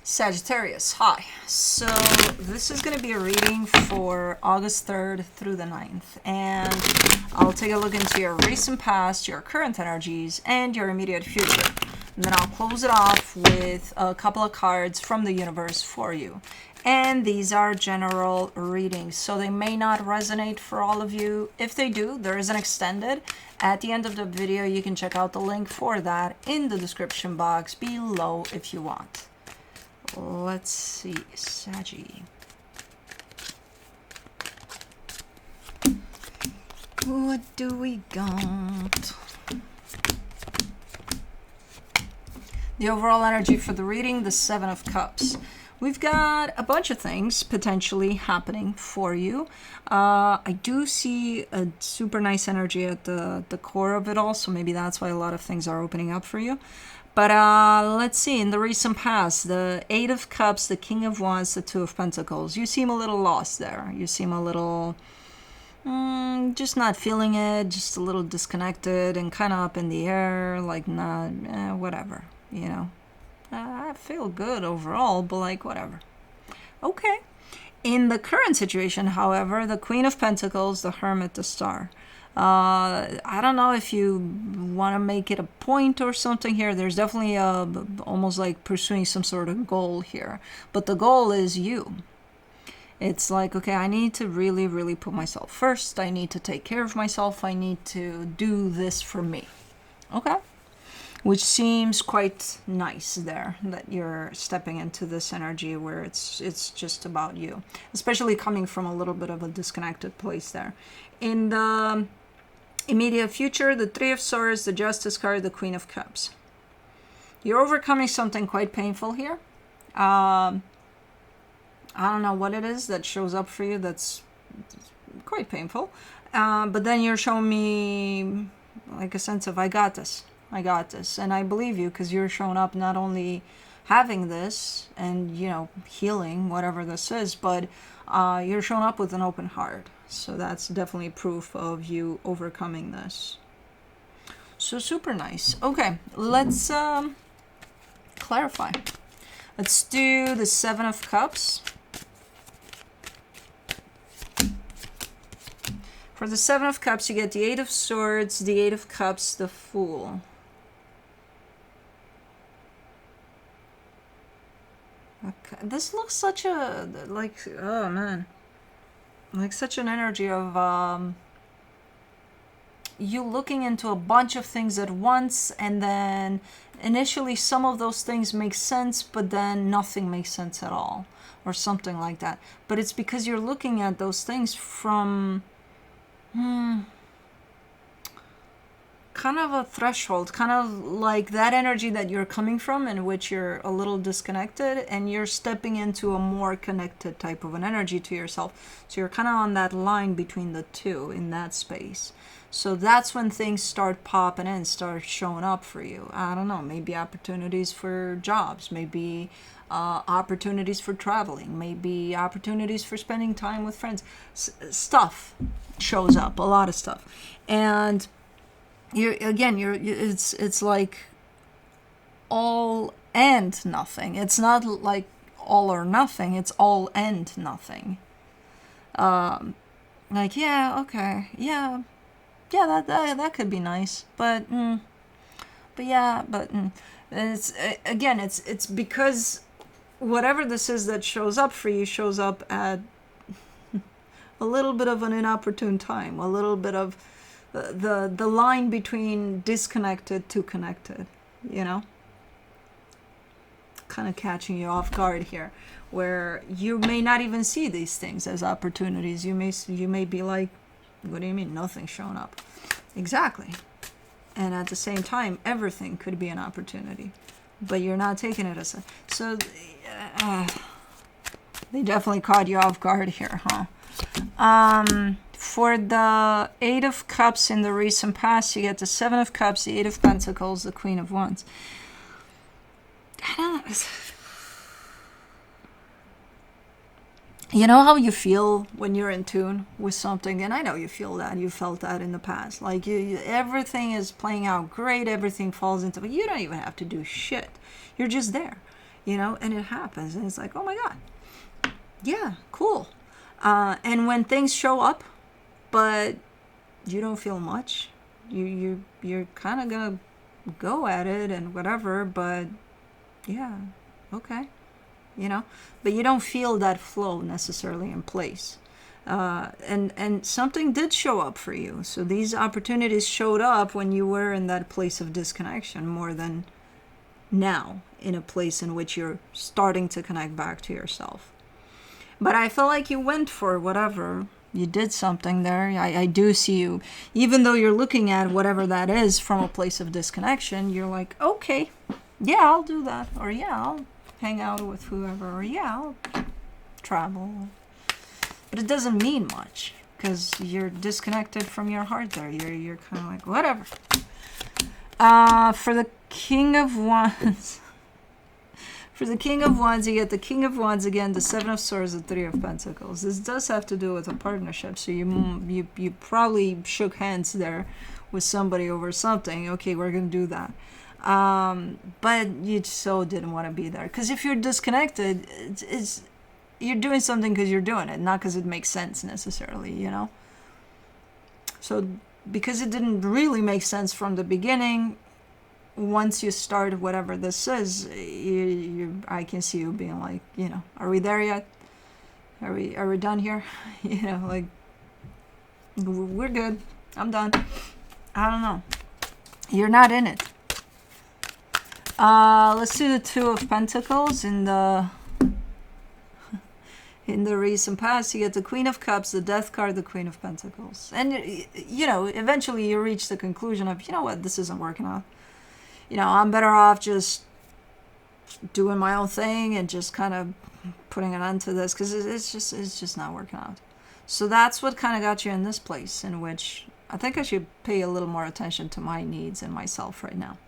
Sagittarius, hi. So this is going to be a reading for August 3rd through the 9th. And I'll take a look into your recent past, your current energies, and your immediate future. And then I'll close it off with a couple of cards from the universe for you. And these are general readings, so they may not resonate for all of you. If they do, there is an extended. At the end of the video, you can check out the link for that in the description box below if you want. Let's see, Saggy. What do we got? The overall energy for the reading, the Seven of Cups. We've got a bunch of things potentially happening for you. I do see a super nice energy at the core of it all, so maybe that's why a lot of things are opening up for you. But let's see, in the recent past, the Eight of Cups, the King of Wands, the Two of Pentacles. You seem a little lost there. You seem a little just not feeling it, just a little disconnected and kind of up in the air, like not, whatever, you know. I feel good overall, but like whatever. Okay. In the current situation, however, the Queen of Pentacles, the Hermit, the Star. I don't know if you want to make it a point or something here. There's definitely almost like pursuing some sort of goal here. But the goal is you. It's like, okay, I need to really, really put myself first. I need to take care of myself. I need to do this for me. Okay? Which seems quite nice there, that you're stepping into this energy where it's just about you. Especially coming from a little bit of a disconnected place there. In the immediate future, the Three of Swords, the Justice card, the Queen of Cups. You're overcoming something quite painful here. I don't know what it is that shows up for you that's quite painful. But then you're showing me like a sense of, I got this. I got this. And I believe you because you're showing up not only having this and, you know, healing, whatever this is, but you're showing up with an open heart. So that's definitely proof of you overcoming this. So super nice. Okay, let's clarify. Let's do the Seven of Cups. For the Seven of Cups, you get the Eight of Swords, the Eight of Cups, the Fool. Okay. This looks such a, like, oh man. Like such an energy of you looking into a bunch of things at once, and then initially some of those things make sense, but then nothing makes sense at all, or something like that. But it's because you're looking at those things from kind of a threshold, kind of like that energy that you're coming from, in which you're a little disconnected, and you're stepping into a more connected type of an energy to yourself. So you're kind of on that line between the two, in that space. So that's when things start popping in, start showing up for you. I don't know, maybe opportunities for jobs, maybe opportunities for traveling, maybe opportunities for spending time with friends. Stuff shows up, a lot of stuff. And it's like all and nothing. It's not like all or nothing. It's all and nothing. Like, yeah, okay, yeah, that could be nice, but it's because whatever this is that shows up for you shows up at a little bit of an inopportune time, a little bit of the line between disconnected to connected, you know, kind of catching you off guard here, where you may not even see these things as opportunities. You may be like, what do you mean nothing's showing up? Exactly. And at the same time, everything could be an opportunity, but you're not taking it as a, so they definitely caught you off guard here, huh? For the Eight of Cups in the recent past, you get the Seven of Cups, the Eight of Pentacles, the Queen of Wands. I don't know. You know how you feel when you're in tune with something? And I know you feel that. You felt that in the past. Like everything is playing out great. Everything falls into, but you don't even have to do shit. You're just there. you know, and it happens. And it's like, oh my God, yeah, cool. And when things show up, but you don't feel much, you're kind of gonna go at it and whatever, but yeah, okay, you know, but you don't feel that flow necessarily in place. And something did show up for you. So these opportunities showed up when you were in that place of disconnection more than now, in a place in which you're starting to connect back to yourself. But I feel like you went for whatever. You did something there. I do see you. Even though you're looking at whatever that is from a place of disconnection, you're like, okay, yeah, I'll do that. Or yeah, I'll hang out with whoever. Or yeah, I'll travel. But it doesn't mean much because you're disconnected from your heart there. You're kind of like, whatever. For the King of Wands... For the King of Wands, you get the King of Wands again, the Seven of Swords, the Three of Pentacles. This does have to do with a partnership, so you probably shook hands there with somebody over something. Okay, we're gonna do that, but you so didn't want to be there because if you're disconnected, it's you're doing something because you're doing it, not because it makes sense necessarily, you know. So because it didn't really make sense from the beginning. Once you start whatever this is, I can see you being like, you know, are we there yet? Are we done here? You know, like, we're good. I'm done. I don't know. You're not in it. Let's do the Two of Pentacles in the recent past. You get the Queen of Cups, the Death card, the Queen of Pentacles, and you know, eventually you reach the conclusion of, you know what, this isn't working out. You know, I'm better off just doing my own thing and just kind of putting an end to this because it's just not working out. So that's what kind of got you in this place in which I think I should pay a little more attention to my needs and myself right now.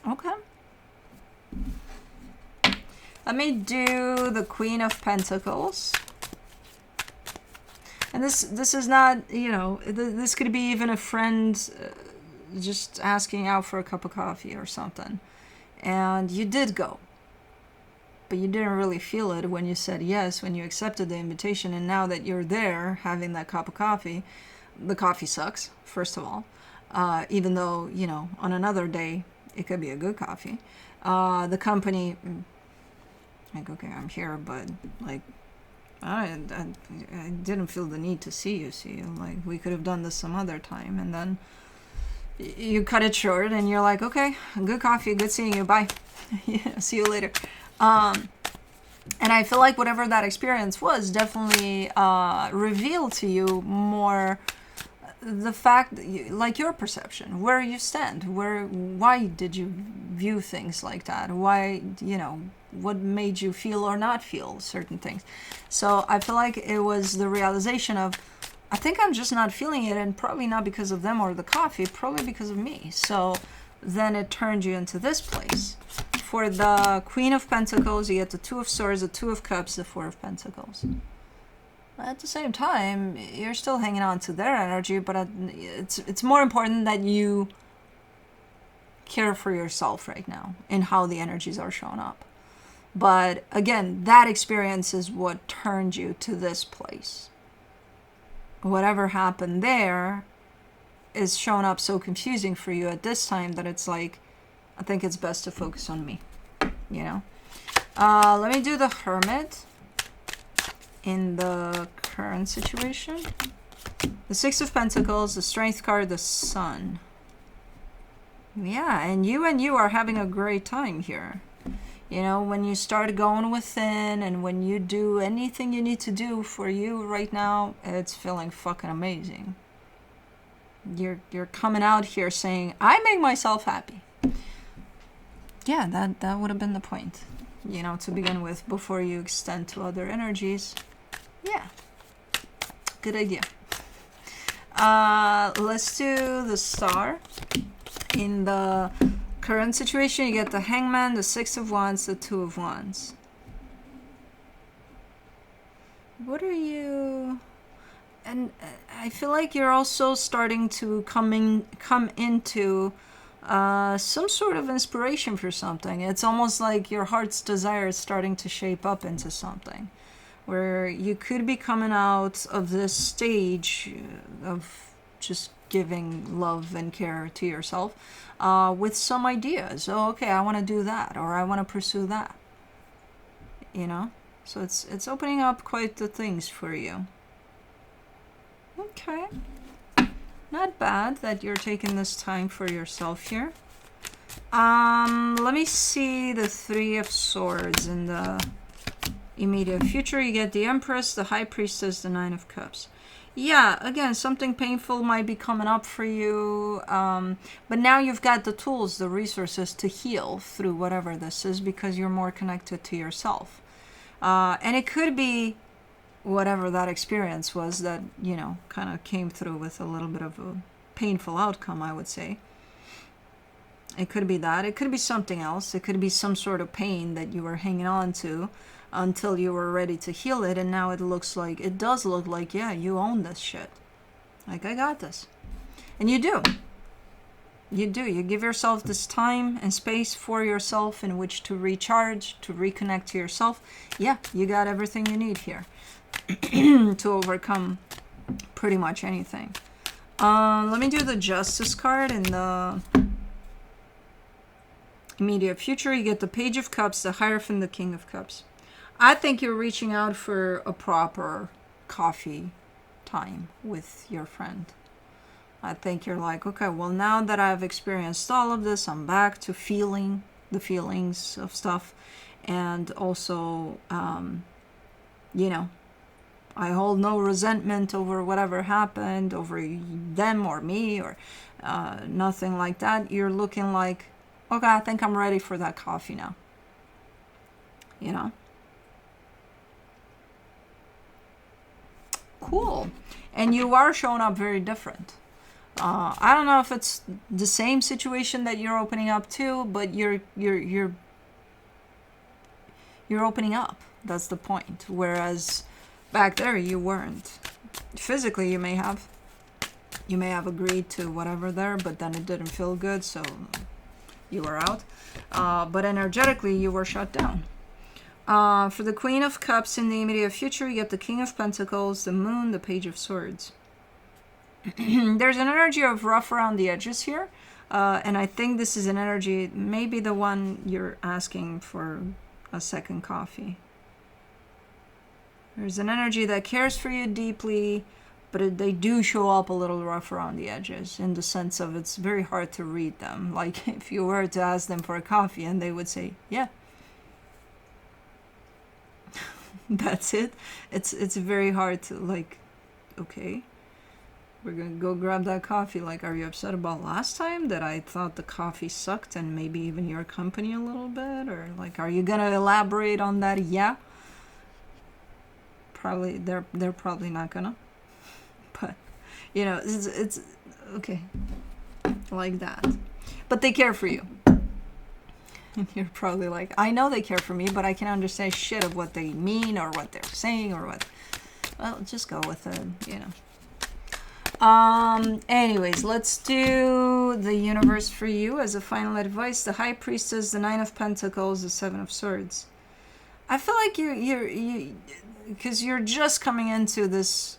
Okay. Let me do the Queen of Pentacles. And this is not, you know, this could be even a friend just asking out for a cup of coffee or something. And you did go. But you didn't really feel it when you said yes, when you accepted the invitation. And now that you're there having that cup of coffee, the coffee sucks, first of all. Even though, you know, on another day, it could be a good coffee. The company, like, okay, I'm here, but like, I didn't feel the need to see you. Like, we could have done this some other time. And then you cut it short and you're like, okay, good coffee, good seeing you, bye. Yeah, see you later. And I feel like whatever that experience was definitely revealed to you more the fact that like your perception, where you stand, why did you view things like that, why, you know, what made you feel or not feel certain things. So I feel like it was the realization of, I think I'm just not feeling it, and probably not because of them or the coffee, probably because of me. So then it turned you into this place. For the Queen of Pentacles, you get the Two of Swords, the Two of Cups, the Four of Pentacles. At the same time, you're still hanging on to their energy, but it's more important that you care for yourself right now and how the energies are showing up. But again, that experience is what turned you to this place. Whatever happened there is showing up so confusing for you at this time that it's like, I think it's best to focus on me, you know. Let me do the Hermit in the current situation. The Six of Pentacles, the Strength card, the Sun. Yeah, and you are having a great time here. You know, when you start going within and when you do anything you need to do for you right now, it's feeling fucking amazing. You're coming out here saying, I make myself happy. Yeah, that would have been the point, you know, to begin with, before you extend to other energies. Yeah, good idea. Let's do the Star. In the current situation, you get the Hangman, the Six of Wands, the Two of Wands. What are you... And I feel like you're also starting to come into some sort of inspiration for something. It's almost like your heart's desire is starting to shape up into something, where you could be coming out of this stage of just giving love and care to yourself with some ideas. Oh, okay, I want to do that, or I want to pursue that. You know, so it's opening up quite the things for you. Okay, not bad that you're taking this time for yourself here. Let me see the Three of Swords in the immediate future. You get the Empress, the High Priestess, the Nine of Cups. Yeah, again, something painful might be coming up for you, but now you've got the tools, the resources to heal through whatever this is, because you're more connected to yourself. And it could be whatever that experience was that, you know, kind of came through with a little bit of a painful outcome, I would say. It could be that. It could be something else. It could be some sort of pain that you were hanging on to until you were ready to heal it, and now it does look like, yeah, you own this shit. Like, I got this. And you do. You do. You give yourself this time and space for yourself in which to recharge, to reconnect to yourself. Yeah, you got everything you need here to overcome pretty much anything. Let me do the Justice card in the immediate future. You get the Page of Cups, the Hierophant, the King of Cups. I think you're reaching out for a proper coffee time with your friend. I think you're like, okay, well, now that I've experienced all of this, I'm back to feeling the feelings of stuff. And also, you know, I hold no resentment over whatever happened, over them or me or nothing like that. You're looking like, okay, I think I'm ready for that coffee now. You know? Cool. And you are showing up very different. I don't know if it's the same situation that you're opening up to, but you're opening up. That's the point. Whereas back there you weren't. Physically you may have agreed to whatever there, but then it didn't feel good, so you were out. But energetically you were shut down. For the Queen of Cups in the immediate future, you get the King of Pentacles, the Moon, the Page of Swords. There's an energy of rough around the edges here. And I think this is an energy, maybe the one you're asking for a second coffee. There's an energy that cares for you deeply, but they do show up a little rough around the edges, in the sense of it's very hard to read them. Like if you were to ask them for a coffee and they would say, yeah. That's it. It's very hard to, like, okay, we're gonna go grab that coffee. Like, are you upset about last time that I thought the coffee sucked and maybe even your company a little bit? Or like, are you gonna elaborate on that? Yeah. Probably they're probably not gonna. But you know, it's okay. Like that. But they care for you. And you're probably like, I know they care for me, but I can't understand shit of what they mean or what they're saying or what. Well, just go with it, you know. Anyways, let's do the universe for you as a final advice. The High Priestess, the Nine of Pentacles, the Seven of Swords. I feel like you because you're just coming into this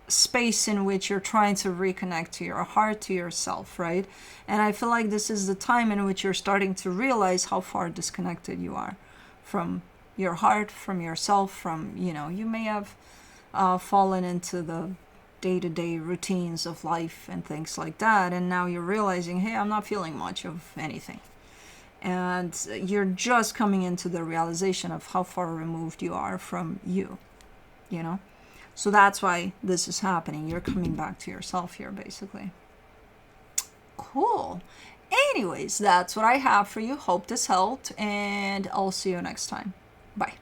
space in which you're trying to reconnect to your heart, to yourself, right? And I feel like this is the time in which you're starting to realize how far disconnected you are from your heart, from yourself, from, you know, you may have fallen into the day-to-day routines of life and things like that, and now you're realizing, hey, I'm not feeling much of anything. And you're just coming into the realization of how far removed you are from you, you know? So that's why this is happening. You're coming back to yourself here, basically. Cool. Anyways, that's what I have for you. Hope this helped, and I'll see you next time. Bye.